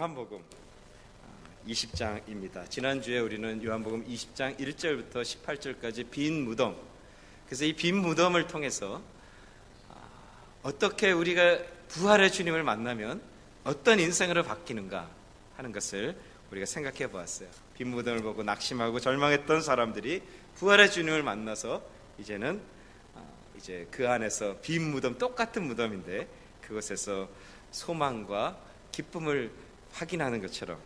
요한복음 20장입니다. 지난주에 우리는 요한복음 20장 1절부터 18절까지 빈 무덤, 그래서 이 빈 무덤을 통해서 어떻게 우리가 부활의 주님을 만나면 어떤 인생으로 바뀌는가 하는 것을 우리가 생각해 보았어요. 빈 무덤을 보고 낙심하고 절망했던 사람들이 부활의 주님을 만나서 이제는 그 안에서 빈 무덤, 똑같은 무덤인데 그곳에서 소망과 기쁨을 확인하는 것처럼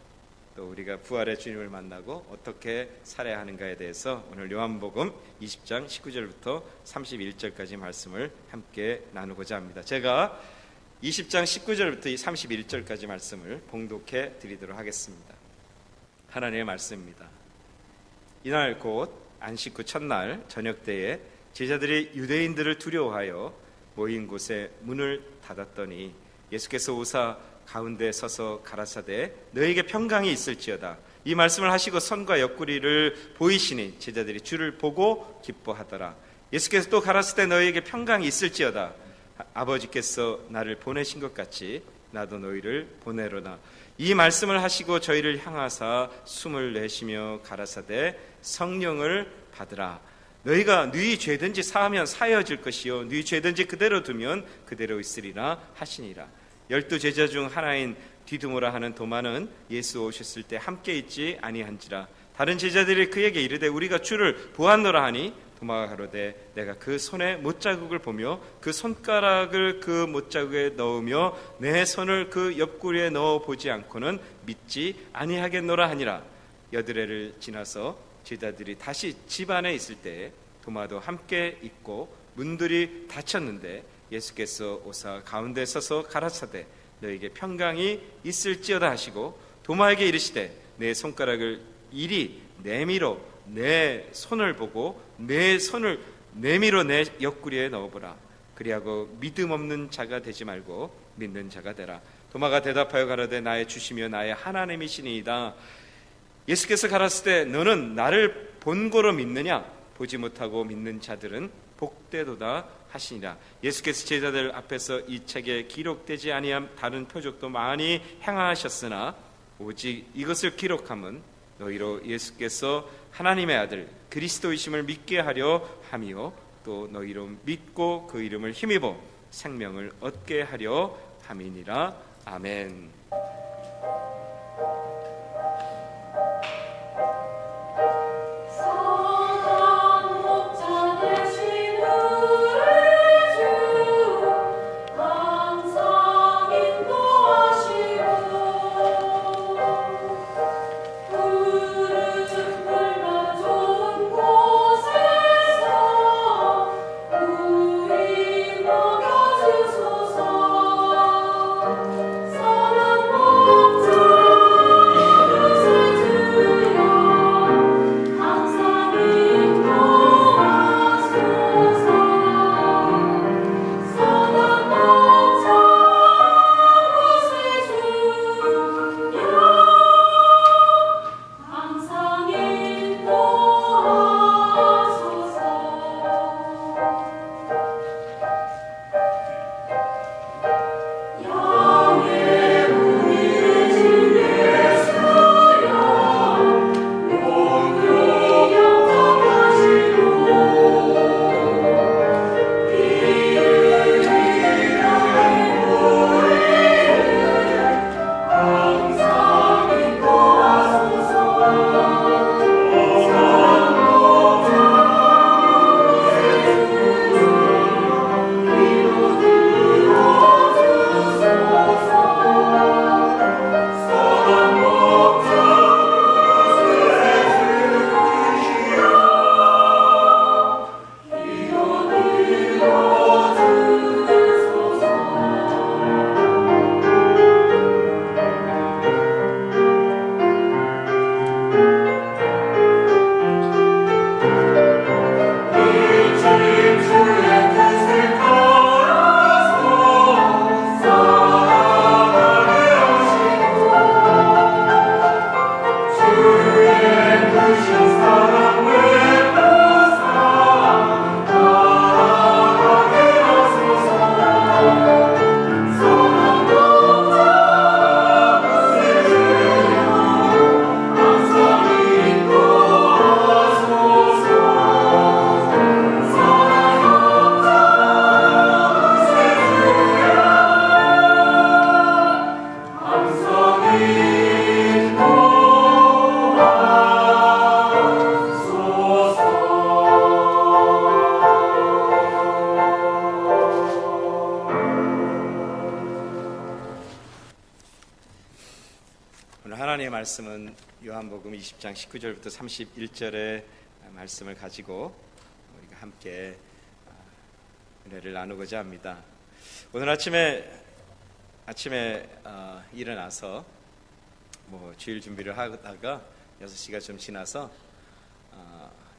또 우리가 부활의 주님을 만나고 어떻게 살아야 하는가에 대해서 오늘 요한복음 20장 19절부터 31절까지 말씀을 함께 나누고자 합니다. 제가 20장 19절부터 31절까지 말씀을 봉독해 드리도록 하겠습니다. 하나님의 말씀입니다. 이날 곧 안식 후 첫날 저녁 때에 제자들이 유대인들을 두려워하여 모인 곳에 문을 닫았더니 예수께서 오사 가운데 서서 가라사대 너에게 평강이 있을지어다. 이 말씀을 하시고 선과 옆구리를 보이시니 제자들이 주를 보고 기뻐하더라. 예수께서 또 가라사대 너에게 평강이 있을지어다. 아버지께서 나를 보내신 것 같이 나도 너희를 보내로나. 이 말씀을 하시고 저희를 향하사 숨을 내쉬며 가라사대 성령을 받으라. 너희가 네 죄든지 사하면 사하여질 것이요 네 죄든지 그대로 두면 그대로 있으리라 하시니라. 12 제자 중 하나인 디두모라 하는 도마는 예수 오셨을 때 함께 있지 아니한지라. 다른 제자들이 그에게 이르되 우리가 주를 보았노라 하니 도마가 가로되 내가 그 손에 못자국을 보며 그 손가락을 그 못자국에 넣으며 내 손을 그 옆구리에 넣어 보지 않고는 믿지 아니하겠노라 하니라. 여드레를 지나서 제자들이 다시 집 안에 있을 때 도마도 함께 있고 문들이 닫혔는데 예수께서 오사 가운데 서서 가라사대 너에게 평강이 있을지어다 하시고 도마에게 이르시되 내 손가락을 이리 내밀어 내 손을 보고 내 손을 내밀어 내 옆구리에 넣어보라. 그리하고 믿음 없는 자가 되지 말고 믿는 자가 되라. 도마가 대답하여 가라되 나의 주시며 나의 하나님이시니이다. 예수께서 가라사대 너는 나를 본고로 믿느냐? 보지 못하고 믿는 자들은 복되도다 하시니라. 예수께서 제자들 앞에서 이 책에 기록되지 아니한 다른 표적도 많이 행하셨으나 오직 이것을 기록함은 너희로 예수께서 하나님의 아들 그리스도이심을 믿게 하려 함이요 또 너희로 믿고 그 이름을 힘입어 생명을 얻게 하려 함이니라. 아멘. 사랑 오늘 하나님의 말씀은 요한복음 20장 19절부터 31절의 말씀을 가지고 우리가 함께 은혜를 나누고자 합니다. 오늘 아침에 일어나서 주일 준비를 하다가 6시가 좀 지나서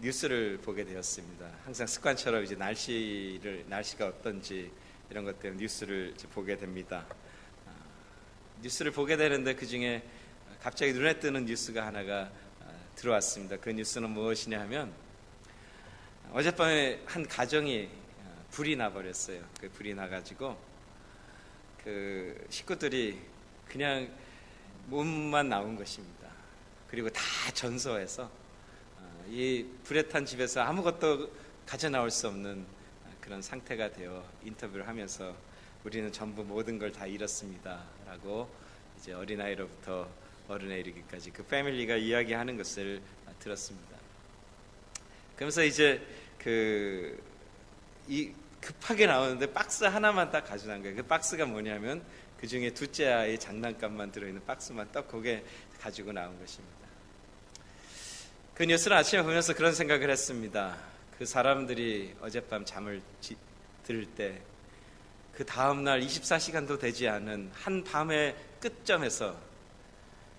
뉴스를 보게 되었습니다. 항상 습관처럼 이제 날씨가 어떤지 이런 것 때문에 뉴스를 보게 됩니다. 뉴스를 보게 되는데 그 중에 갑자기 눈에 뜨는 뉴스가 하나가 들어왔습니다. 그 뉴스는 무엇이냐 하면 어젯밤에 한 가정이 불이 나버렸어요. 그 불이 나가지고 그 식구들이 그냥 몸만 나온 것입니다. 그리고 다 전소해서 이 불에 탄 집에서 아무것도 가져 나올 수 없는 그런 상태가 되어 인터뷰를 하면서 우리는 전부 모든 걸 다 잃었습니다 라고 이제 어린아이로부터 어른에 이르기까지 그 패밀리가 이야기하는 것을 들었습니다. 그러면서 이제 급하게 나오는데 박스 하나만 딱 가져간 거예요. 그 박스가 뭐냐면 그 중에 둘째 아이 장난감만 들어있는 박스만 딱 거기에 가지고 나온 것입니다. 그 뉴스를 아침에 보면서 그런 생각을 했습니다. 그 사람들이 어젯밤 잠을 들 때 그 다음날 24시간도 되지 않은 한 밤의 끝점에서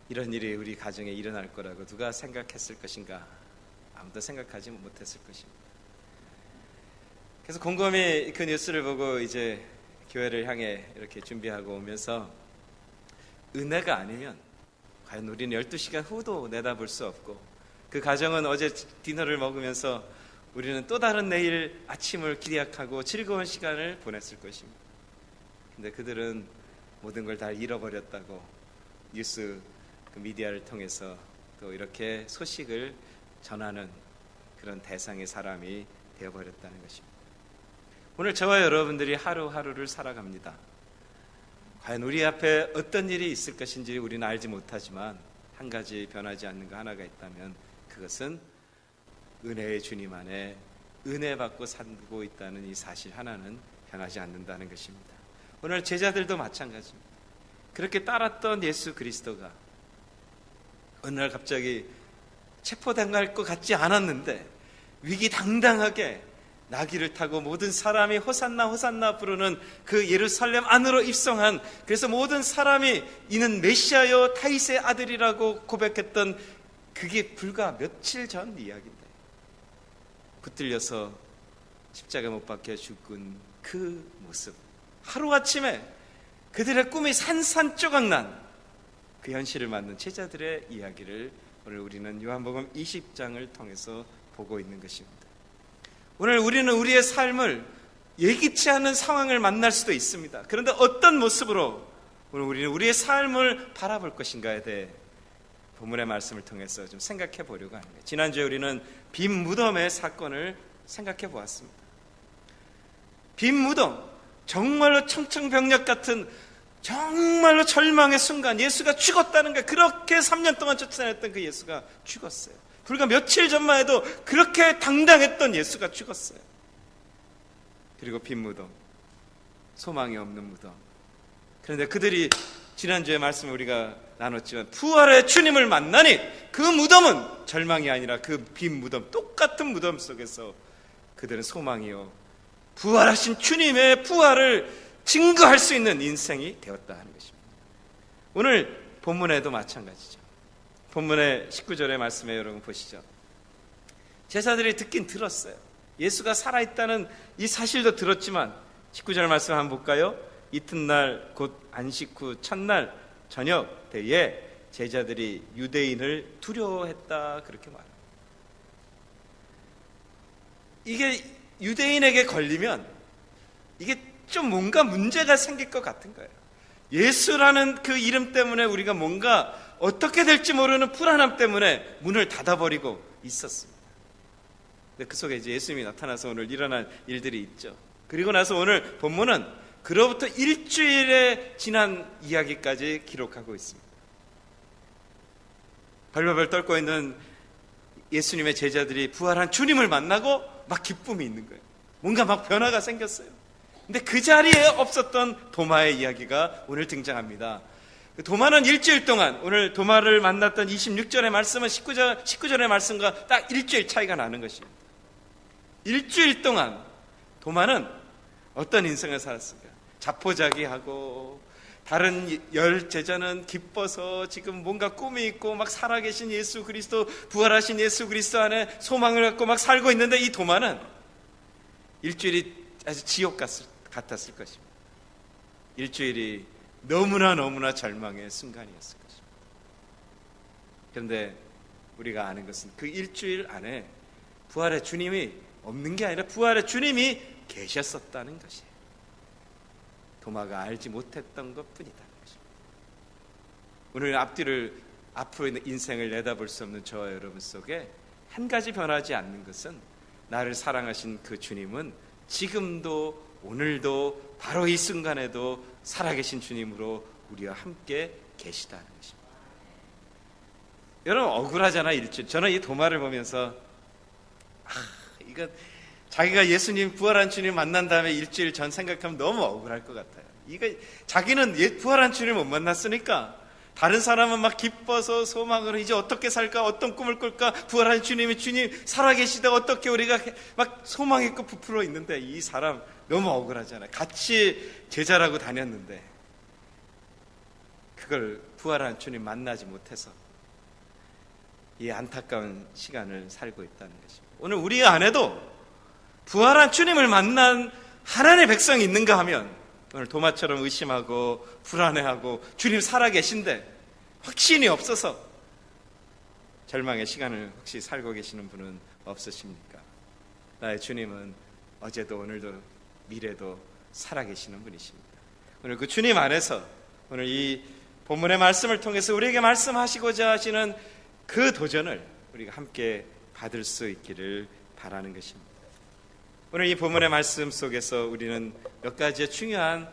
이런 일이 우리 가정에 일어날 거라고 누가 생각했을 것인가? 아무도 생각하지 못했을 것입니다. 그래서 곰곰이 그 뉴스를 보고 이제 교회를 향해 이렇게 준비하고 오면서 은혜가 아니면 과연 우리는 12시간 후도 내다볼 수 없고 그 가정은 어제 디너를 먹으면서 우리는 또 다른 내일 아침을 기대하고 즐거운 시간을 보냈을 것입니다. 근데 그들은 모든 걸 다 잃어버렸다고 뉴스 미디어를 통해서 또 이렇게 소식을 전하는 그런 대상의 사람이 되어버렸다는 것입니다. 오늘 저와 여러분들이 하루하루를 살아갑니다. 과연 우리 앞에 어떤 일이 있을 것인지 우리는 알지 못하지만 한 가지 변하지 않는 거 하나가 있다면 그것은 은혜의 주님 안에 은혜 받고 살고 있다는 이 사실 하나는 변하지 않는다는 것입니다. 오늘 제자들도 마찬가지입니다. 그렇게 따랐던 예수 그리스도가 어느 날 갑자기 체포당할 것 같지 않았는데 위기당당하게 나귀를 타고 모든 사람이 호산나 호산나 부르는 그 예루살렘 안으로 입성한, 그래서 모든 사람이 이는 메시아요 다윗의 아들이라고 고백했던 그게 불과 며칠 전 이야기인데 붙들려서 십자가 못 박혀 죽은 그 모습, 하루아침에 그들의 꿈이 산산조각난 그 현실을 맞는 제자들의 이야기를 오늘 우리는 요한복음 20장을 통해서 보고 있는 것입니다. 오늘 우리는 우리의 삶을 예기치 않은 상황을 만날 수도 있습니다. 그런데 어떤 모습으로 오늘 우리는 우리의 삶을 바라볼 것인가에 대해 본문의 말씀을 통해서 좀 생각해 보려고 합니다. 지난주에 우리는 빈 무덤의 사건을 생각해 보았습니다. 빈 무덤, 정말로 청천벽력 같은 정말로 절망의 순간, 예수가 죽었다는 것, 그렇게 3년 동안 쫓아냈던 그 예수가 죽었어요. 불과 며칠 전만 해도 그렇게 당당했던 예수가 죽었어요. 그리고 빈 무덤, 소망이 없는 무덤. 그런데 그들이 지난주에 말씀을 우리가 나눴지만 부활의 주님을 만나니 그 무덤은 절망이 아니라 그 빈 무덤, 똑같은 무덤 속에서 그들은 소망이요 부활하신 주님의 부활을 증거할 수 있는 인생이 되었다 하는 것입니다. 오늘 본문에도 마찬가지죠. 본문의 19절의 말씀에 여러분 보시죠. 제자들이 듣긴 들었어요. 예수가 살아있다는 이 사실도 들었지만 19절 말씀 한번 볼까요? 이튿날 곧 안식 후 첫날 저녁 때에 제자들이 유대인을 두려워했다 그렇게 말합니다. 이게 유대인에게 걸리면 이게 좀 뭔가 문제가 생길 것 같은 거예요. 예수라는 그 이름 때문에 우리가 뭔가 어떻게 될지 모르는 불안함 때문에 문을 닫아버리고 있었습니다. 근데 그 속에 이제 예수님이 나타나서 오늘 일어난 일들이 있죠. 그리고 나서 오늘 본문은 그로부터 일주일에 지난 이야기까지 기록하고 있습니다. 벌벌벌 떨고 있는 예수님의 제자들이 부활한 주님을 만나고 막 기쁨이 있는 거예요. 뭔가 막 변화가 생겼어요. 근데 그 자리에 없었던 도마의 이야기가 오늘 등장합니다. 도마는 일주일 동안, 오늘 도마를 만났던 26절의 말씀은 19절의 말씀과 딱 일주일 차이가 나는 것입니다. 일주일 동안 도마는 어떤 인생을 살았을까? 자포자기하고 다른 열 제자는 기뻐서 지금 뭔가 꿈이 있고 막 살아계신 예수 그리스도, 부활하신 예수 그리스도 안에 소망을 갖고 막 살고 있는데, 이 도마는 일주일이 아주 지옥 같았을 것입니다. 일주일이 너무나 절망의 순간이었을 것입니다. 그런데 우리가 아는 것은 그 일주일 안에 부활의 주님이 없는 게 아니라 부활의 주님이 계셨었다는 것이에요. 도마가 알지 못했던 것뿐이다는 것입니다. 오늘 앞으로 있는 인생을 내다볼 수 없는 저와 여러분 속에 한 가지 변하지 않는 것은, 나를 사랑하신 그 주님은 지금도 오늘도 바로 이 순간에도 살아계신 주님으로 우리와 함께 계시다는 것입니다. 여러분, 억울하잖아요, 일주일. 저는 이 도마를 보면서 이거 자기가 예수님, 부활한 주님 만난 다음에 일주일 전 생각하면 너무 억울할 것 같아요. 이거 자기는 부활한 주님 못 만났으니까 다른 사람은 막 기뻐서 소망으로 이제 어떻게 살까, 어떤 꿈을 꿀까, 부활한 주님 살아계시다 어떻게 우리가 막 소망있고 부풀어 있는데, 이 사람 너무 억울하잖아요. 같이 제자라고 다녔는데 그걸 부활한 주님 만나지 못해서 이 안타까운 시간을 살고 있다는 것입니다. 오늘 우리 안에도 부활한 주님을 만난 하나님의 백성이 있는가 하면, 오늘 도마처럼 의심하고 불안해하고 주님 살아계신데 확신이 없어서 절망의 시간을 혹시 살고 계시는 분은 없으십니까? 나의 주님은 어제도 오늘도 미래도 살아계시는 분이십니다. 오늘 그 주님 안에서 오늘 이 본문의 말씀을 통해서 우리에게 말씀하시고자 하시는 그 도전을 우리가 함께 받을 수 있기를 바라는 것입니다. 오늘 이 본문의 말씀 속에서 우리는 몇 가지의 중요한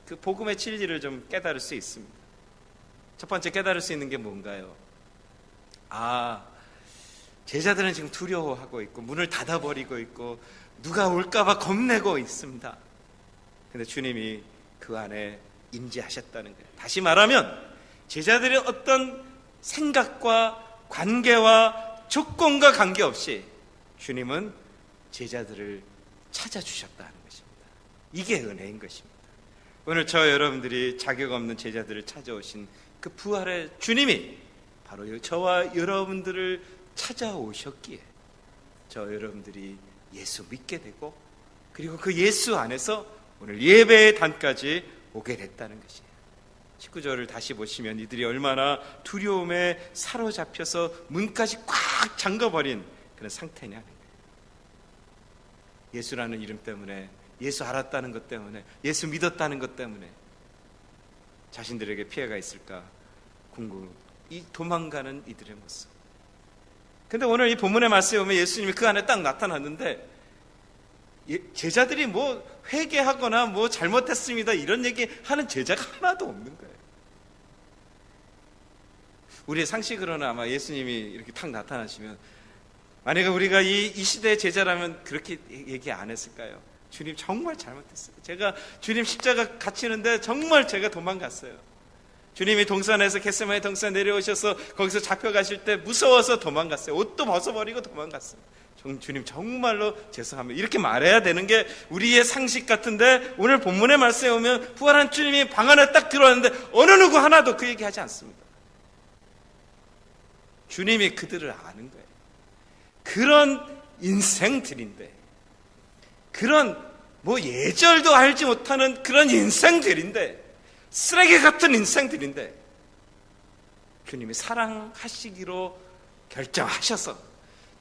그 복음의 진리를 좀 깨달을 수 있습니다. 첫 번째 깨달을 수 있는 게 뭔가요? 제자들은 지금 두려워하고 있고 문을 닫아버리고 있고 누가 올까봐 겁내고 있습니다. 그런데 주님이 그 안에 임재하셨다는 거예요. 다시 말하면 제자들의 어떤 생각과 관계와 조건과 관계없이 주님은 제자들을 찾아주셨다는 것입니다. 이게 은혜인 것입니다. 오늘 저 여러분들이 자격 없는 제자들을 찾아오신 그 부활의 주님이 바로 저와 여러분들을 찾아오셨기에 저 여러분들이 예수 믿게 되고, 그리고 그 예수 안에서 오늘 예배의 단까지 오게 됐다는 것이에요. 19절을 다시 보시면 이들이 얼마나 두려움에 사로잡혀서 문까지 꽉 잠가버린 그런 상태냐는 거예요. 예수라는 이름 때문에, 예수 알았다는 것 때문에, 예수 믿었다는 것 때문에 자신들에게 피해가 있을까 이 도망가는 이들의 모습. 근데 오늘 이 본문의 말씀에 보면 예수님이 그 안에 딱 나타났는데 제자들이 뭐 회개하거나 뭐 잘못했습니다 이런 얘기 하는 제자가 하나도 없는 거예요. 우리의 상식으로는 아마 예수님이 이렇게 탁 나타나시면, 만약에 우리가 이 시대의 제자라면 그렇게 얘기 안 했을까요? 주님 정말 잘못했어요. 제가 주님 십자가 갇히는데 정말 제가 도망갔어요. 주님이 동산에서 겟세마네 동산 내려오셔서 거기서 잡혀가실 때 무서워서 도망갔어요. 옷도 벗어버리고 도망갔어요. 주님 정말로 죄송합니다. 이렇게 말해야 되는 게 우리의 상식 같은데, 오늘 본문의 말씀에 오면 부활한 주님이 방 안에 딱 들어왔는데 어느 누구 하나도 그 얘기하지 않습니다. 주님이 그들을 아는 거예요. 그런 인생들인데, 그런 뭐 예절도 알지 못하는 그런 인생들인데, 쓰레기 같은 인생들인데 주님이 사랑하시기로 결정하셔서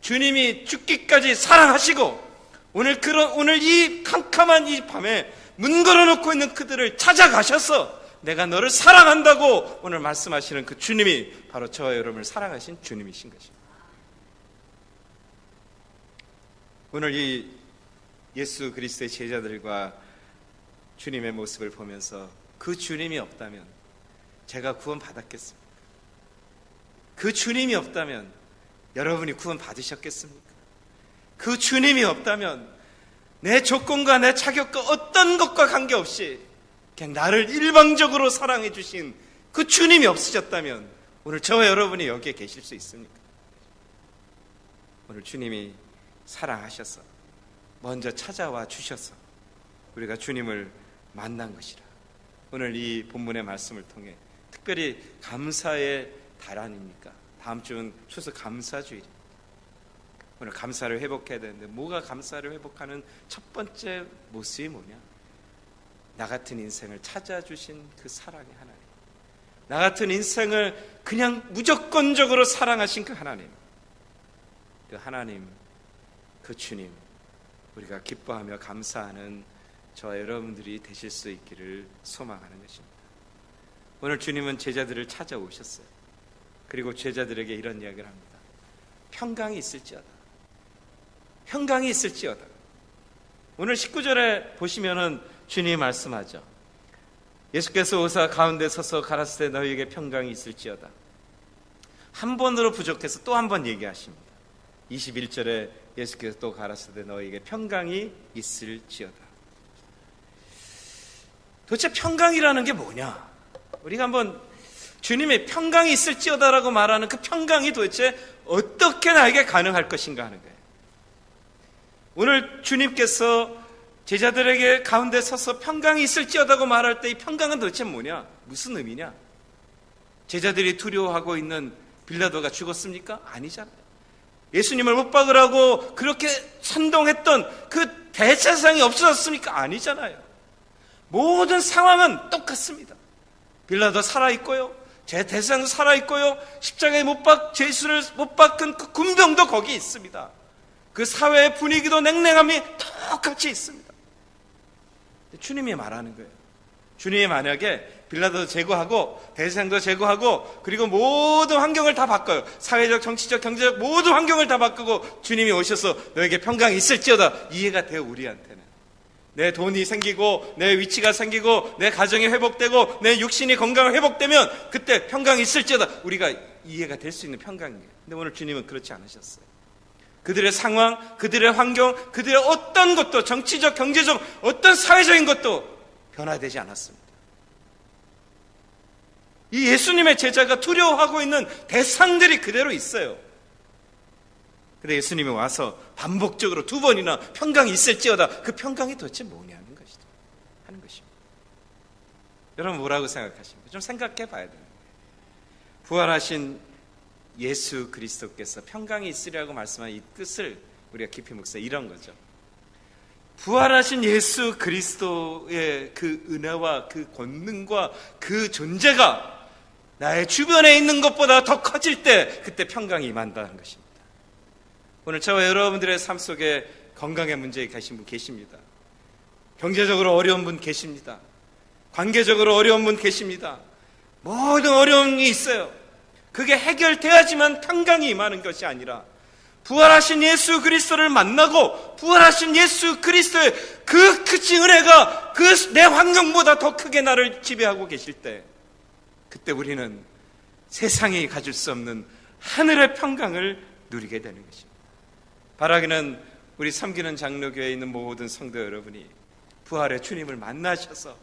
주님이 죽기까지 사랑하시고 오늘 이 캄캄한 이 밤에 문 걸어놓고 있는 그들을 찾아가셔서 내가 너를 사랑한다고 오늘 말씀하시는 그 주님이 바로 저와 여러분을 사랑하신 주님이신 것입니다. 오늘 이 예수 그리스도의 제자들과 주님의 모습을 보면서 그 주님이 없다면 제가 구원 받았겠습니까? 그 주님이 없다면 여러분이 구원 받으셨겠습니까? 그 주님이 없다면 내 조건과 내 자격과 어떤 것과 관계없이 그냥 나를 일방적으로 사랑해 주신 그 주님이 없으셨다면 오늘 저와 여러분이 여기에 계실 수 있습니까? 오늘 주님이 사랑하셔서 먼저 찾아와 주셔서 우리가 주님을 만난 것이라. 오늘 이 본문의 말씀을 통해 특별히 감사의 달 아닙니까? 다음 주는 추수 감사주일입니다. 오늘 감사를 회복해야 되는데 뭐가 감사를 회복하는 첫 번째 모습이 뭐냐? 나 같은 인생을 찾아주신 그 사랑의 하나님, 나 같은 인생을 그냥 무조건적으로 사랑하신 그 하나님, 그 하나님, 그 주님, 우리가 기뻐하며 감사하는 저와 여러분들이 되실 수 있기를 소망하는 것입니다. 오늘 주님은 제자들을 찾아오셨어요. 그리고 제자들에게 이런 이야기를 합니다. 평강이 있을지어다. 평강이 있을지어다. 오늘 19절에 보시면은 주님이 말씀하죠. 예수께서 오사 가운데 서서 가라사대 너희에게 평강이 있을지어다. 한 번으로 부족해서 또 한 번 얘기하십니다. 21절에 예수께서 또 가라사대 너희에게 평강이 있을지어다. 도대체 평강이라는 게 뭐냐? 우리가 한번 주님의 평강이 있을지어다라고 말하는 그 평강이 도대체 어떻게 나에게 가능할 것인가 하는 거예요. 오늘 주님께서 제자들에게 가운데 서서 평강이 있을지어다고 말할 때 이 평강은 도대체 뭐냐? 무슨 의미냐? 제자들이 두려워하고 있는 빌라도가 죽었습니까? 아니잖아요. 예수님을 못 박으라고 그렇게 선동했던 그 대제사장이 없어졌습니까? 아니잖아요. 모든 상황은 똑같습니다. 빌라도 살아있고요, 제 대제사장도 살아있고요, 십자가에 예수를 못 박은 그 군병도 거기 있습니다. 그 사회의 분위기도 냉랭함이 똑같이 있습니다. 주님이 말하는 거예요. 주님이 만약에 빌라도도 제거하고 대제사장도 제거하고 그리고 모든 환경을 다 바꿔요. 사회적, 정치적, 경제적 모든 환경을 다 바꾸고 주님이 오셔서 너에게 평강이 있을지어다. 이해가 돼요. 우리한테는 내 돈이 생기고 내 위치가 생기고 내 가정이 회복되고 내 육신이 건강을 회복되면 그때 평강이 있을지어다. 우리가 이해가 될 수 있는 평강이에요. 근데 오늘 주님은 그렇지 않으셨어요. 그들의 상황, 그들의 환경, 그들의 어떤 것도 정치적, 경제적, 어떤 사회적인 것도 변화되지 않았습니다. 이 예수님의 제자가 두려워하고 있는 대상들이 그대로 있어요. 근데 예수님이 와서 반복적으로 두 번이나 평강이 있을지어다. 그 평강이 도대체 뭐냐는 것이죠. 하는 것입니다. 여러분 뭐라고 생각하십니까? 좀 생각해 봐야 됩니다. 부활하신 예수 그리스도께서 평강이 있으리라고 말씀한 이 뜻을 우리가 깊이 묵상해 이런 거죠. 부활하신 예수 그리스도의 그 은혜와 그 권능과 그 존재가 나의 주변에 있는 것보다 더 커질 때 그때 평강이 임한다는 것입니다. 오늘 저와 여러분들의 삶 속에 건강의 문제에 계신 분 계십니다. 경제적으로 어려운 분 계십니다. 관계적으로 어려운 분 계십니다. 모든 어려움이 있어요. 그게 해결돼야지만 평강이 임하는 것이 아니라 부활하신 예수 그리스도를 만나고 부활하신 예수 그리스도의 그 크신 은혜가 그 내 환경보다 더 크게 나를 지배하고 계실 때 그때 우리는 세상이 가질 수 없는 하늘의 평강을 누리게 되는 것입니다. 바라기는 우리 섬기는 장로교회에 있는 모든 성도 여러분이 부활의 주님을 만나셔서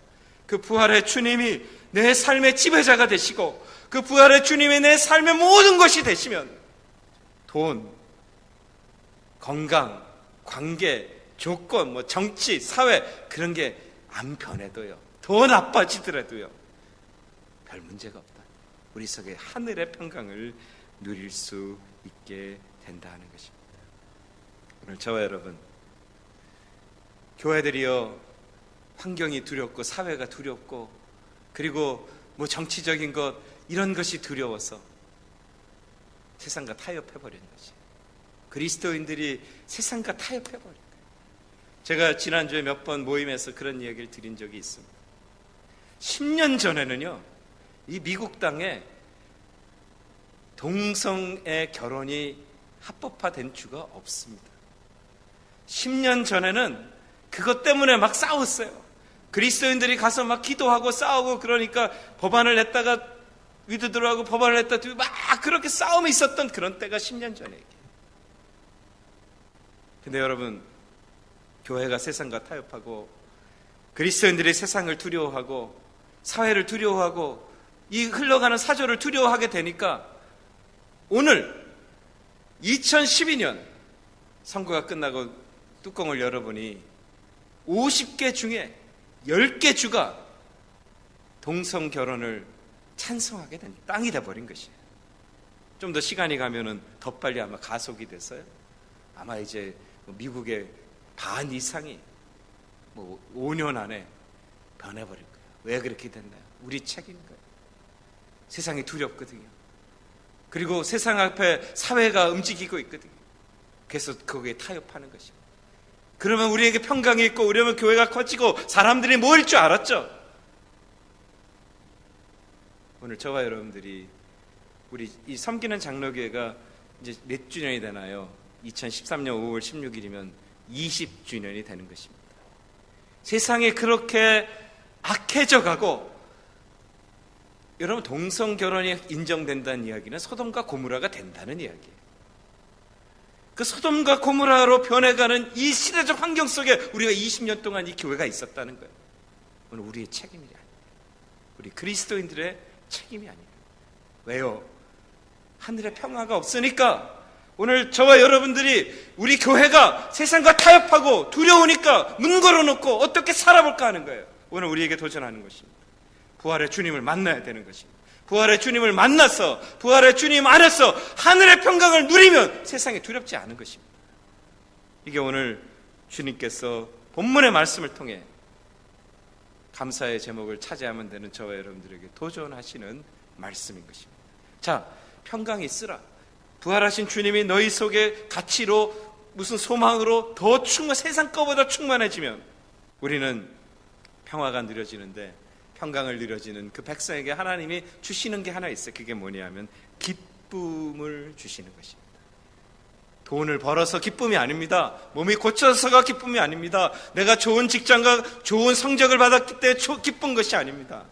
그 부활의 주님이 내 삶의 지배자가 되시고 그 부활의 주님이 내 삶의 모든 것이 되시면 돈, 건강, 관계, 조건, 정치, 사회 그런 게 안 변해도요, 더 나빠지더라도요 별 문제가 없다. 우리 속에 하늘의 평강을 누릴 수 있게 된다는 것입니다. 오늘 저와 여러분 교회들이요 환경이 두렵고 사회가 두렵고 그리고 정치적인 것 이런 것이 두려워서 세상과 타협해버리는 것이 그리스도인들이 세상과 타협해버린 거예요. 제가 지난주에 몇 번 모임에서 그런 이야기를 드린 적이 있습니다. 10년 전에는요 이 미국 땅에 동성애 결혼이 합법화된 주가 없습니다. 10년 전에는 그것 때문에 막 싸웠어요. 그리스도인들이 가서 막 기도하고 싸우고 그러니까 법안을 냈다가 위드드로하고 법안을 냈다가 막 그렇게 싸움이 있었던 그런 때가 10년 전에 얘기예요. 근데 여러분 교회가 세상과 타협하고 그리스도인들이 세상을 두려워하고 사회를 두려워하고 이 흘러가는 사조를 두려워하게 되니까 오늘 2012년 선거가 끝나고 뚜껑을 열어보니 50개 중에 10개 주가 동성 결혼을 찬성하게 된 땅이 돼버린 것이에요. 좀 더 시간이 가면은 더 빨리 아마 가속이 됐어요. 아마 이제 미국의 반 이상이 5년 안에 변해버릴 거예요. 왜 그렇게 됐나요? 우리 책임인 거예요. 세상이 두렵거든요. 그리고 세상 앞에 사회가 움직이고 있거든요. 그래서 거기에 타협하는 것입니다. 그러면 우리에게 평강이 있고 우리면 교회가 커지고 사람들이 모일 줄 알았죠. 오늘 저와 여러분들이 우리 이 섬기는 장로교회가 이제 몇 주년이 되나요? 2013년 5월 16일이면 20주년이 되는 것입니다. 세상이 그렇게 악해져 가고, 여러분, 동성 결혼이 인정된다는 이야기는 소돔과 고모라가 된다는 이야기예요. 그 소돔과 고모라로 변해가는 이 시대적 환경 속에 우리가 20년 동안 이 교회가 있었다는 거예요. 오늘 우리의 책임이 아니에요. 우리 그리스도인들의 책임이 아니에요. 왜요? 하늘의 평화가 없으니까. 오늘 저와 여러분들이 우리 교회가 세상과 타협하고 두려우니까 문 걸어놓고 어떻게 살아볼까 하는 거예요. 오늘 우리에게 도전하는 것입니다. 부활의 주님을 만나야 되는 것입니다. 부활의 주님을 만나서 부활의 주님 안에서 하늘의 평강을 누리면 세상에 두렵지 않은 것입니다. 이게 오늘 주님께서 본문의 말씀을 통해 감사의 제목을 차지하면 되는 저와 여러분들에게 도전하시는 말씀인 것입니다. 자, 평강이 있으라. 부활하신 주님이 너희 속에 가치로 무슨 소망으로 더 세상 것보다 충만해지면 우리는 평화가 누려지는데, 평강을 누려지는 그 백성에게 하나님이 주시는 게 하나 있어요. 그게 뭐냐면 기쁨을 주시는 것입니다. 돈을 벌어서 기쁨이 아닙니다. 몸이 고쳐서가 기쁨이 아닙니다. 내가 좋은 직장과 좋은 성적을 받았기 때문에 기쁜 것이 아닙니다.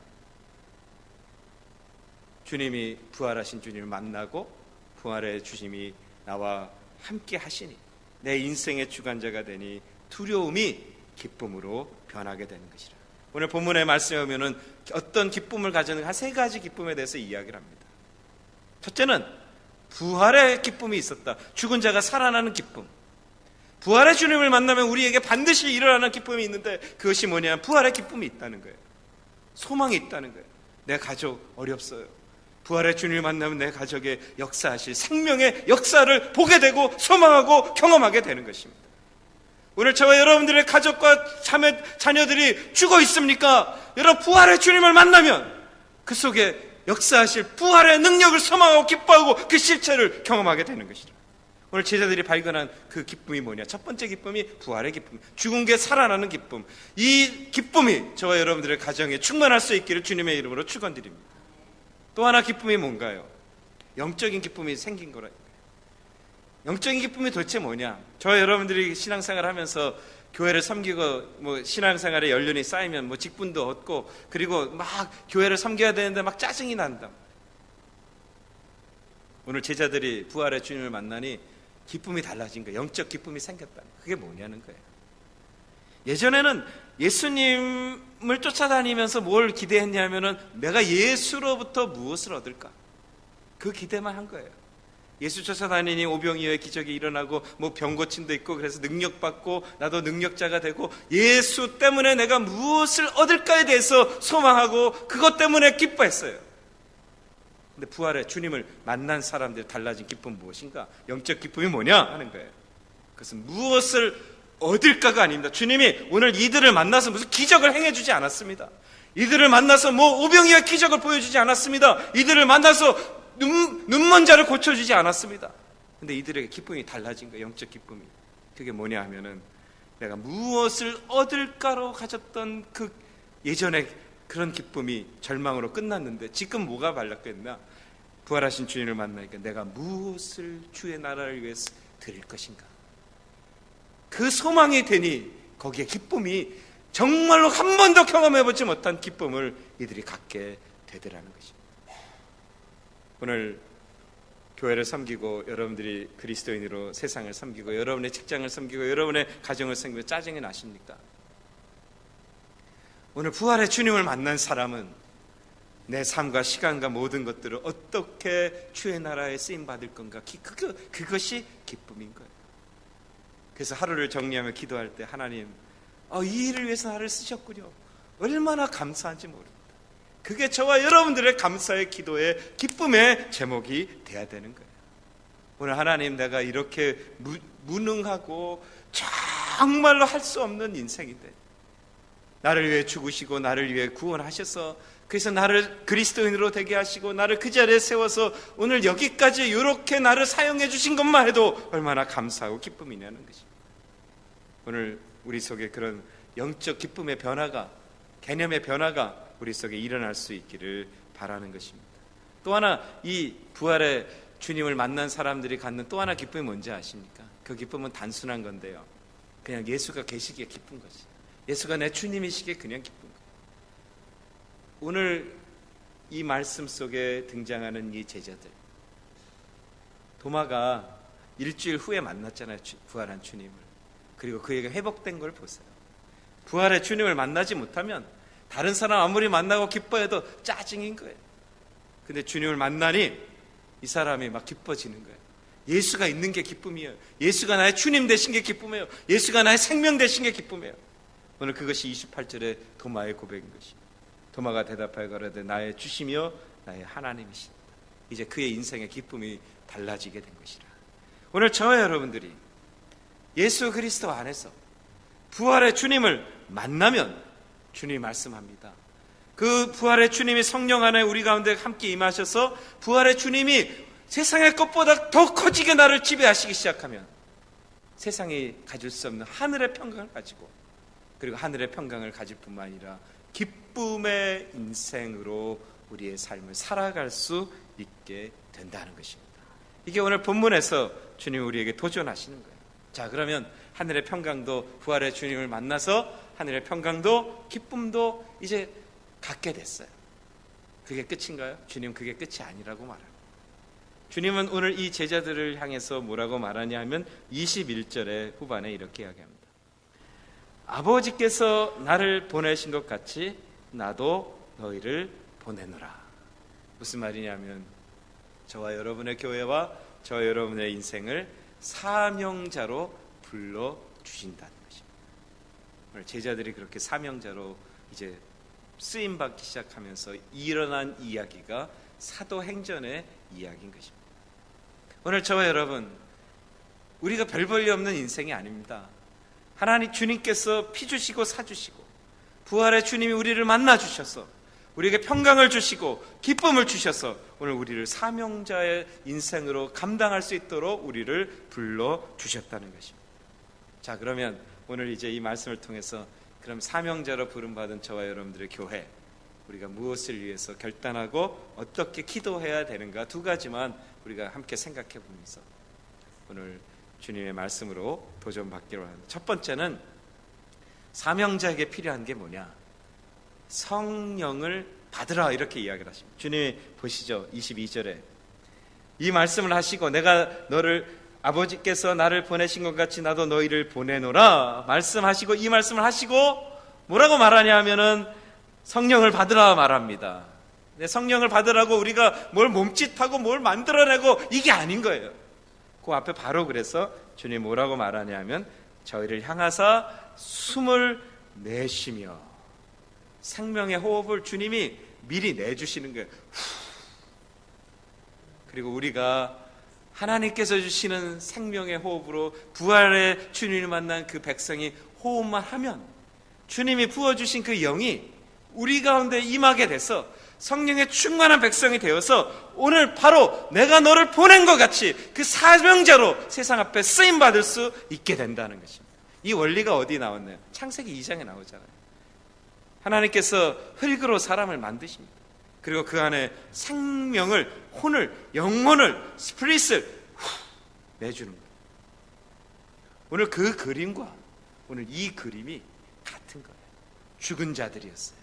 주님이 부활하신 주님을 만나고 부활의 주님이 나와 함께 하시니 내 인생의 주관자가 되니 두려움이 기쁨으로 변하게 되는 것이라. 오늘 본문의 말씀에 보면은 어떤 기쁨을 가지는 한 세 가지 기쁨에 대해서 이야기를 합니다. 첫째는 부활의 기쁨이 있었다. 죽은 자가 살아나는 기쁨. 부활의 주님을 만나면 우리에게 반드시 일어나는 기쁨이 있는데, 그것이 뭐냐면 부활의 기쁨이 있다는 거예요. 소망이 있다는 거예요. 내 가족 어렵어요. 부활의 주님을 만나면 내 가족의 역사하실 생명의 역사를 보게 되고 소망하고 경험하게 되는 것입니다. 오늘 저와 여러분들의 가족과 자녀들이 죽어 있습니까? 여러분, 부활의 주님을 만나면 그 속에 역사하실 부활의 능력을 소망하고 기뻐하고 그 실체를 경험하게 되는 것이죠. 오늘 제자들이 발견한 그 기쁨이 뭐냐? 첫 번째 기쁨이 부활의 기쁨, 죽은 게 살아나는 기쁨. 이 기쁨이 저와 여러분들의 가정에 충만할 수 있기를 주님의 이름으로 축원드립니다. 또 하나 기쁨이 뭔가요? 영적인 기쁨이 생긴 거라. 영적인 기쁨이 도대체 뭐냐? 저와 여러분들이 신앙생활 하면서 교회를 섬기고 신앙생활에 연륜이 쌓이면 직분도 얻고, 그리고 막 교회를 섬겨야 되는데 막 짜증이 난다. 오늘 제자들이 부활의 주님을 만나니 기쁨이 달라진 거예요. 영적 기쁨이 생겼다. 그게 뭐냐는 거예요. 예전에는 예수님을 쫓아다니면서 뭘 기대했냐면은 내가 예수로부터 무엇을 얻을까? 그 기대만 한 거예요. 예수 쫓아다니니 오병이어의 기적이 일어나고 병 고침도 있고, 그래서 능력받고 나도 능력자가 되고 예수 때문에 내가 무엇을 얻을까에 대해서 소망하고 그것 때문에 기뻐했어요. 근데 부활의 주님을 만난 사람들이 달라진 기쁨은 무엇인가? 영적 기쁨이 뭐냐 하는 거예요. 그것은 무엇을 얻을까가 아닙니다. 주님이 오늘 이들을 만나서 무슨 기적을 행해주지 않았습니다. 이들을 만나서 오병이어의 기적을 보여주지 않았습니다. 이들을 만나서 눈먼 자를 고쳐주지 않았습니다. 근데 이들에게 기쁨이 달라진 거예요. 영적 기쁨이. 그게 뭐냐 하면은 내가 무엇을 얻을까로 가졌던 그 예전에 그런 기쁨이 절망으로 끝났는데, 지금 뭐가 발락됐나? 부활하신 주님을 만나니까 내가 무엇을 주의 나라를 위해서 드릴 것인가? 그 소망이 되니 거기에 기쁨이 정말로 한 번도 경험해보지 못한 기쁨을 이들이 갖게 되더라는 것입니다. 오늘 교회를 섬기고 여러분들이 그리스도인으로 세상을 섬기고 여러분의 직장을 섬기고 여러분의 가정을 섬기고 짜증이 나십니까? 오늘 부활의 주님을 만난 사람은 내 삶과 시간과 모든 것들을 어떻게 주의 나라에 쓰임 받을 건가, 그것이 기쁨인 거예요. 그래서 하루를 정리하며 기도할 때 하나님, 이 일을 위해서 나를 쓰셨군요. 얼마나 감사한지 모릅니다. 그게 저와 여러분들의 감사의 기도의 기쁨의 제목이 돼야 되는 거예요. 오늘 하나님, 내가 이렇게 무능하고 정말로 할 수 없는 인생인데 나를 위해 죽으시고 나를 위해 구원하셔서, 그래서 나를 그리스도인으로 되게 하시고 나를 그 자리에 세워서 오늘 여기까지 이렇게 나를 사용해 주신 것만 해도 얼마나 감사하고 기쁨이냐는 것입니다. 오늘 우리 속에 그런 영적 기쁨의 변화가, 개념의 변화가 우리 속에 일어날 수 있기를 바라는 것입니다. 또 하나, 이 부활의 주님을 만난 사람들이 갖는 또 하나 기쁨이 뭔지 아십니까? 그 기쁨은 단순한 건데요, 그냥 예수가 계시기에 기쁜 거지. 예수가 내 주님이시기에 그냥 기쁜 거예요. 오늘 이 말씀 속에 등장하는 이 제자들, 도마가 일주일 후에 만났잖아요, 부활한 주님을. 그리고 그에게 회복된 걸 보세요. 부활의 주님을 만나지 못하면 다른 사람 아무리 만나고 기뻐해도 짜증인 거예요. 근데 주님을 만나니 이 사람이 막 기뻐지는 거예요. 예수가 있는 게 기쁨이에요. 예수가 나의 주님 되신 게 기쁨이에요. 예수가 나의 생명 되신 게 기쁨이에요. 오늘 그것이 28절의 도마의 고백인 것입니다. 도마가 대답하여 가로되 나의 주시며 나의 하나님이시다. 이제 그의 인생의 기쁨이 달라지게 된 것이라. 오늘 저와 여러분들이 예수 그리스도 안에서 부활의 주님을 만나면 주님이 말씀합니다. 그 부활의 주님이 성령 안에 우리 가운데 함께 임하셔서 부활의 주님이 세상의 것보다 더 커지게 나를 지배하시기 시작하면 세상이 가질 수 없는 하늘의 평강을 가지고, 그리고 하늘의 평강을 가질 뿐만 아니라 기쁨의 인생으로 우리의 삶을 살아갈 수 있게 된다는 것입니다. 이게 오늘 본문에서 주님이 우리에게 도전하시는 거예요. 자, 그러면 하늘의 평강도, 부활의 주님을 만나서 하늘의 평강도 기쁨도 이제 갖게 됐어요. 그게 끝인가요? 주님, 그게 끝이 아니라고 말합니다. 주님은 오늘 이 제자들을 향해서 뭐라고 말하냐 하면 21절의 후반에 이렇게 이야기합니다. 아버지께서 나를 보내신 것 같이 나도 너희를 보내노라. 무슨 말이냐면 저와 여러분의 교회와 저와 여러분의 인생을 사명자로 불러주신다는 것입니다. 오늘 제자들이 그렇게 사명자로 이제 쓰임받기 시작하면서 일어난 이야기가 사도행전의 이야기인 것입니다. 오늘 저와 여러분, 우리가 별 볼일 없는 인생이 아닙니다. 하나님 주님께서 피 주시고 사 주시고 부활의 주님이 우리를 만나 주셔서 우리에게 평강을 주시고 기쁨을 주셔서 오늘 우리를 사명자의 인생으로 감당할 수 있도록 우리를 불러주셨다는 것입니다. 자, 그러면 오늘 이제 이 말씀을 통해서 그럼 사명자로 부름받은 저와 여러분들의 교회, 우리가 무엇을 위해서 결단하고 어떻게 기도해야 되는가, 두 가지만 우리가 함께 생각해 보면서 오늘 주님의 말씀으로 도전받기로 합니다. 첫 번째는 사명자에게 필요한 게 뭐냐? 성령을 받으라, 이렇게 이야기를 하십니다. 주님이 보시죠, 22절에 이 말씀을 하시고 내가 너를, 아버지께서 나를 보내신 것 같이 나도 너희를 보내노라 말씀하시고, 이 말씀을 하시고 뭐라고 말하냐 하면은 성령을 받으라 말합니다. 성령을 받으라고 우리가 뭘 몸짓하고 뭘 만들어내고 이게 아닌 거예요. 그 앞에 바로 그래서 주님 뭐라고 말하냐 하면 저희를 향하사 숨을 내쉬며, 생명의 호흡을 주님이 미리 내주시는 거예요. 그리고 우리가 하나님께서 주시는 생명의 호흡으로 부활의 주님을 만난 그 백성이 호흡만 하면 주님이 부어주신 그 영이 우리 가운데 임하게 돼서 성령의 충만한 백성이 되어서 오늘 바로 내가 너를 보낸 것 같이 그 사명자로 세상 앞에 쓰임받을 수 있게 된다는 것입니다. 이 원리가 어디 나왔나요? 창세기 2장에 나오잖아요. 하나님께서 흙으로 사람을 만드십니다. 그리고 그 안에 생명을, 혼을, 영혼을, 스피릿을 내주는 거예요. 오늘 그 그림과 오늘 이 그림이 같은 거예요. 죽은 자들이었어요.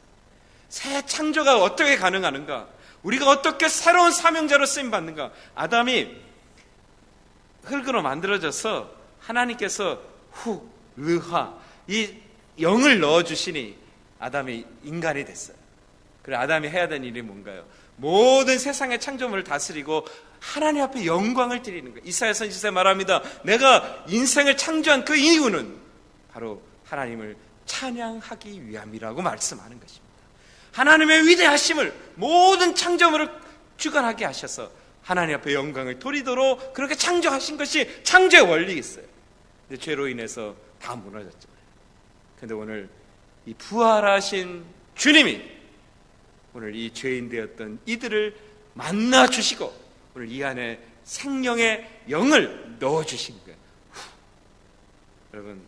새 창조가 어떻게 가능하는가? 우리가 어떻게 새로운 사명자로 쓰임받는가? 아담이 흙으로 만들어져서 하나님께서 후, 르하, 이 영을 넣어주시니 아담이 인간이 됐어요. 그래, 아담이 해야 되는 일이 뭔가요? 모든 세상의 창조물을 다스리고 하나님 앞에 영광을 드리는 거예요. 이사야 선지자에 말합니다. 내가 인생을 창조한 그 이유는 바로 하나님을 찬양하기 위함이라고 말씀하는 것입니다. 하나님의 위대하심을 모든 창조물을 주관하게 하셔서 하나님 앞에 영광을 돌리도록 그렇게 창조하신 것이 창조의 원리였어요. 근데 죄로 인해서 다 무너졌잖아요. 근데 오늘 이 부활하신 주님이 오늘 이 죄인 되었던 이들을 만나 주시고 오늘 이 안에 생명의 영을 넣어 주신 거예요. 여러분,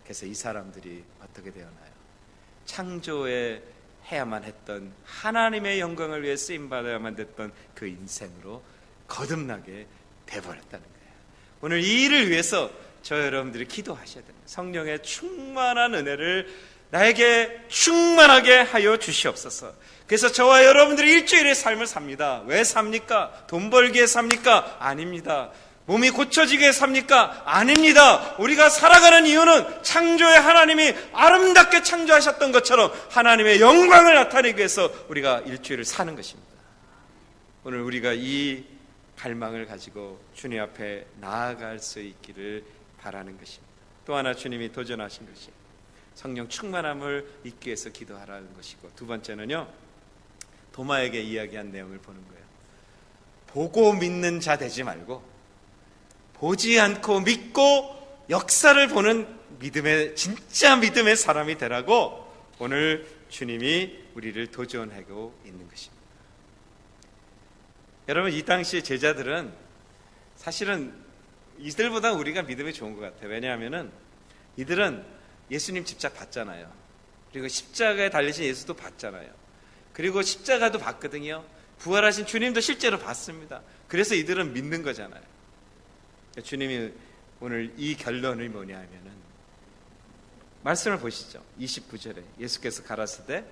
그래서 이 사람들이 어떻게 되었나요? 창조에 해야만 했던 하나님의 영광을 위해 쓰임받아야만 됐던 그 인생으로 거듭나게 돼버렸다는 거예요. 오늘 이 일을 위해서 저 여러분들이 기도하셔야 됩니다. 성령의 충만한 은혜를 나에게 충만하게 하여 주시옵소서. 그래서 저와 여러분들이 일주일의 삶을 삽니다. 왜 삽니까? 돈 벌기에 삽니까? 아닙니다. 몸이 고쳐지게 삽니까? 아닙니다. 우리가 살아가는 이유는 창조의 하나님이 아름답게 창조하셨던 것처럼 하나님의 영광을 나타내기 위해서 우리가 일주일을 사는 것입니다. 오늘 우리가 이 갈망을 가지고 주님 앞에 나아갈 수 있기를 바라는 것입니다. 또 하나 주님이 도전하신 것이 성령 충만함을 잊기 위해서 기도하라는 것이고, 두 번째는요, 도마에게 이야기한 내용을 보는 거예요. 보고 믿는 자 되지 말고 보지 않고 믿고 역사를 보는 믿음의, 진짜 믿음의 사람이 되라고 오늘 주님이 우리를 도전하고 있는 것입니다. 여러분, 이 당시 제자들은 사실은 이들보다 우리가 믿음이 좋은 것 같아요. 왜냐하면 이들은 예수님 집착 봤잖아요. 그리고 십자가에 달리신 예수도 봤잖아요. 그리고 십자가도 봤거든요. 부활하신 주님도 실제로 봤습니다. 그래서 이들은 믿는 거잖아요. 주님이 오늘 이 결론이 뭐냐 하면은, 말씀을 보시죠. 29절에 예수께서 가라사대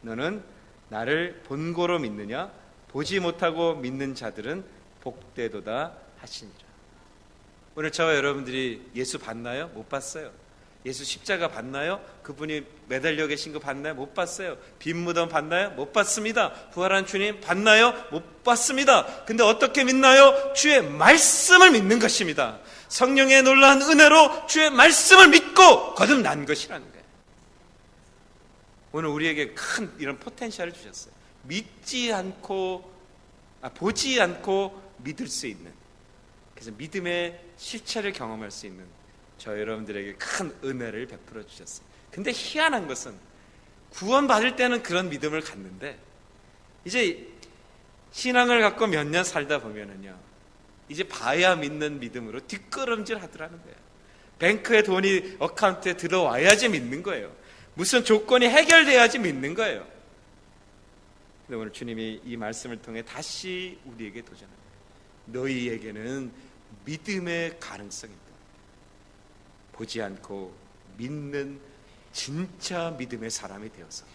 너는 나를 본고로 믿느냐? 보지 못하고 믿는 자들은 복되도다 하시니라. 오늘 저와 여러분들이 예수 봤나요? 못 봤어요. 예수 십자가 봤나요? 그분이 매달려 계신 거 봤나요? 못 봤어요. 빈 무덤 봤나요? 못 봤습니다. 부활한 주님 봤나요? 못 봤습니다. 근데 어떻게 믿나요? 주의 말씀을 믿는 것입니다. 성령의 놀라운 은혜로 주의 말씀을 믿고 거듭난 것이라는 거예요. 오늘 우리에게 큰 이런 포텐셜을 주셨어요. 보지 않고 믿을 수 있는, 그래서 믿음의 실체를 경험할 수 있는 저 여러분들에게 큰 은혜를 베풀어 주셨어요. 근데 희한한 것은 구원받을 때는 그런 믿음을 갖는데 이제 신앙을 갖고 몇 년 살다 보면은요, 이제 봐야 믿는 믿음으로 뒷걸음질 하더라는 거예요. 뱅크에 돈이 어카운트에 들어와야지 믿는 거예요. 무슨 조건이 해결돼야지 믿는 거예요. 근데 오늘 주님이 이 말씀을 통해 다시 우리에게 도전합니다. 너희에게는 믿음의 가능성이 있다. 보지 않고 믿는 진짜 믿음의 사람이 되어서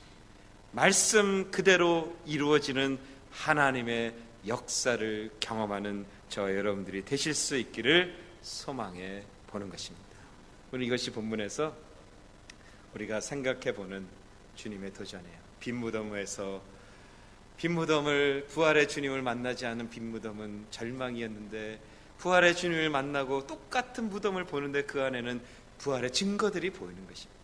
말씀 그대로 이루어지는 하나님의 역사를 경험하는 저 여러분들이 되실 수 있기를 소망해 보는 것입니다. 오늘 이것이 본문에서 우리가 생각해 보는 주님의 도전이에요. 빈 무덤을, 부활의 주님을 만나지 않은 빈 무덤은 절망이었는데, 부활의 주님을 만나고 똑같은 무덤을 보는데 그 안에는 부활의 증거들이 보이는 것입니다.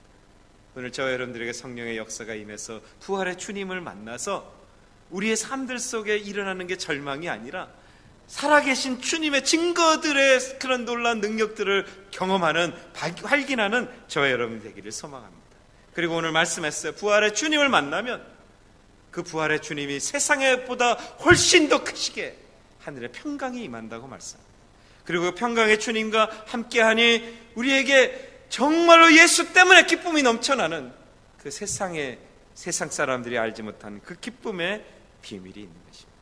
오늘 저와 여러분들에게 성령의 역사가 임해서 부활의 주님을 만나서 우리의 삶들 속에 일어나는 게 절망이 아니라 살아계신 주님의 증거들의 그런 놀라운 능력들을 경험하는, 확인하는 저와 여러분 되기를 소망합니다. 그리고 오늘 말씀했어요. 부활의 주님을 만나면 그 부활의 주님이 세상에 보다 훨씬 더 크시게 하늘의 평강이 임한다고 말씀합니다. 그리고 평강의 주님과 함께하니 우리에게 정말로 예수 때문에 기쁨이 넘쳐나는 그 세상 사람들이 알지 못하는 그 기쁨의 비밀이 있는 것입니다.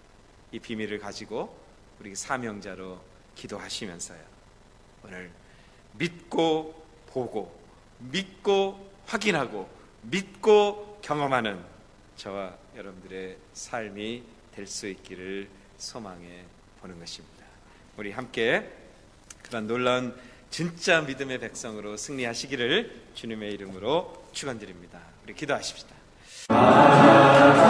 이 비밀을 가지고 우리 사명자로 기도하시면서요, 오늘 믿고 보고 믿고 확인하고 믿고 경험하는 저와 여러분들의 삶이 될 수 있기를 소망해 보는 것입니다. 우리 함께 그런 놀라운 진짜 믿음의 백성으로 승리하시기를 주님의 이름으로 축원드립니다. 우리 기도하십시다. 마라나타